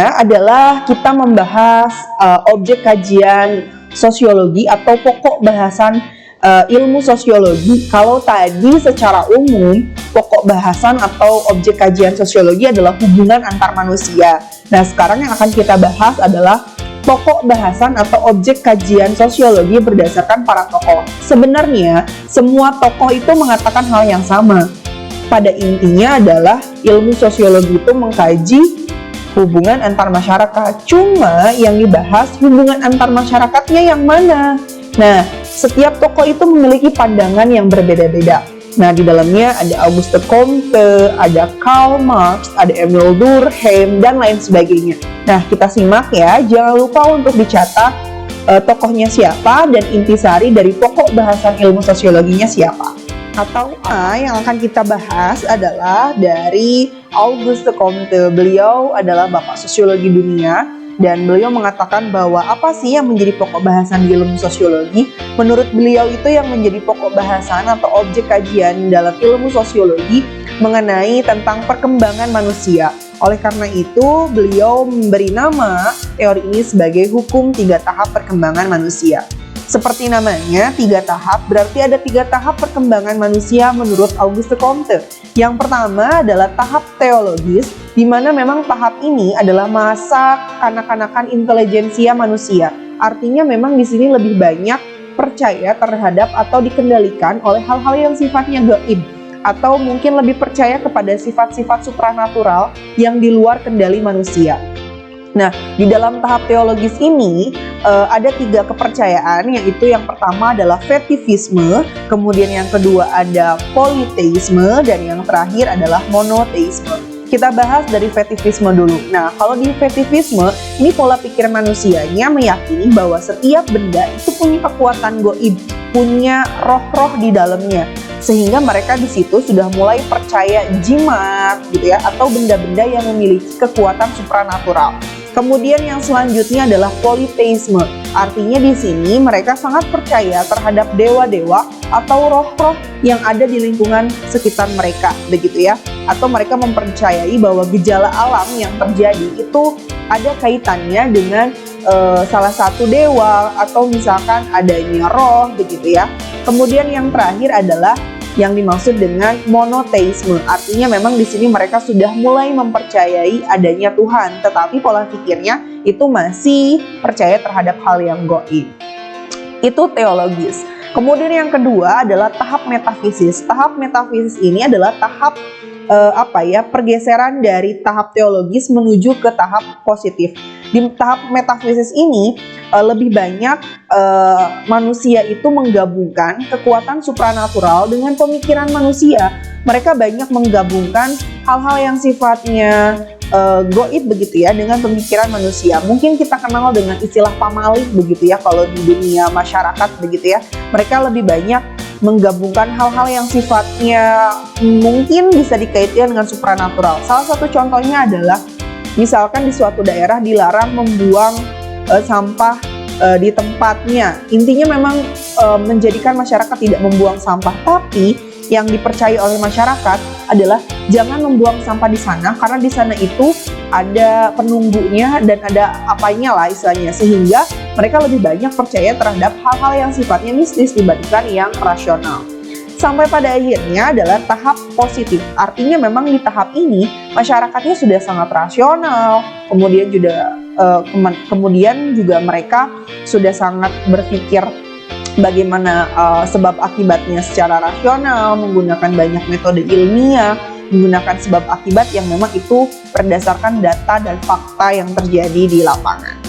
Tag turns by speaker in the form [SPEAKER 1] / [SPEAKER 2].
[SPEAKER 1] selanjutnya adalah kita membahas objek kajian sosiologi atau pokok bahasan ilmu sosiologi. Kalau tadi secara umum pokok bahasan atau objek kajian sosiologi adalah hubungan antar manusia. Nah, sekarang yang akan kita bahas adalah pokok bahasan atau objek kajian sosiologi berdasarkan para tokoh. Sebenarnya semua tokoh itu mengatakan hal yang sama. Pada intinya adalah ilmu sosiologi itu mengkaji hubungan antar masyarakat. Cuma yang dibahas hubungan antar masyarakatnya yang mana? Nah, setiap tokoh itu memiliki pandangan yang berbeda-beda. Nah, di dalamnya ada Auguste Comte, ada Karl Marx, ada Emil Durkheim, dan lain sebagainya. Nah, kita simak ya. Jangan lupa untuk dicatat tokohnya siapa dan intisari dari pokok bahasan ilmu sosiologinya siapa. Atau yang akan kita bahas adalah dari Auguste Comte. Beliau adalah bapak sosiologi dunia dan beliau mengatakan bahwa apa sih yang menjadi pokok bahasan di ilmu sosiologi? Menurut beliau itu yang menjadi pokok bahasan atau objek kajian dalam ilmu sosiologi mengenai tentang perkembangan manusia. Oleh karena itu, beliau memberi nama teori ini sebagai hukum 3 tahap perkembangan manusia. Seperti namanya, 3 tahap, berarti ada 3 tahap perkembangan manusia menurut Auguste Comte. Yang pertama adalah tahap teologis, di mana memang tahap ini adalah masa kanak-kanakan intelijensia manusia. Artinya memang di sini lebih banyak percaya terhadap atau dikendalikan oleh hal-hal yang sifatnya gaib, atau mungkin lebih percaya kepada sifat-sifat supranatural yang di luar kendali manusia. Nah, di dalam tahap teologis ini ada 3 kepercayaan, yaitu yang pertama adalah fetivisme, kemudian yang kedua ada politeisme, dan yang terakhir adalah monoteisme. Kita bahas dari fetivisme dulu. Nah, kalau di fetivisme, ini pola pikir manusianya meyakini bahwa setiap benda itu punya kekuatan gaib, punya roh-roh di dalamnya. Sehingga mereka di situ sudah mulai percaya jimat gitu ya, atau benda-benda yang memiliki kekuatan supranatural. Kemudian yang selanjutnya adalah politeisme. Artinya di sini mereka sangat percaya terhadap dewa-dewa atau roh-roh yang ada di lingkungan sekitar mereka, begitu ya. Atau mereka mempercayai bahwa gejala alam yang terjadi itu ada kaitannya dengan salah satu dewa atau misalkan adanya roh, begitu ya. Kemudian yang terakhir adalah yang dimaksud dengan monoteisme. Artinya memang di sini mereka sudah mulai mempercayai adanya Tuhan, tetapi pola pikirnya itu masih percaya terhadap hal yang gaib. Itu teologis. Kemudian yang kedua adalah tahap metafisis. Tahap metafisis ini adalah tahap pergeseran dari tahap teologis menuju ke tahap positif. Di tahap metafisis ini lebih banyak manusia itu menggabungkan kekuatan supranatural dengan pemikiran manusia. Mereka banyak menggabungkan hal-hal yang sifatnya gaib begitu ya dengan pemikiran manusia. Mungkin kita kenal dengan istilah pamalik begitu ya kalau di dunia masyarakat begitu ya. Mereka lebih banyak menggabungkan hal-hal yang sifatnya mungkin bisa dikaitkan dengan supranatural. Salah satu contohnya adalah misalkan di suatu daerah dilarang membuang sampah di tempatnya. Intinya memang menjadikan masyarakat tidak membuang sampah, tapi yang dipercaya oleh masyarakat adalah jangan membuang sampah di sana karena di sana itu ada penunggunya dan ada apanya lah istilahnya, sehingga mereka lebih banyak percaya terhadap hal-hal yang sifatnya mistis dibandingkan yang rasional. Sampai pada akhirnya adalah tahap positif. Artinya memang di tahap ini masyarakatnya sudah sangat rasional, kemudian juga mereka sudah sangat berpikir bagaimana sebab akibatnya secara rasional, menggunakan banyak metode ilmiah, menggunakan sebab akibat yang memang itu berdasarkan data dan fakta yang terjadi di lapangan.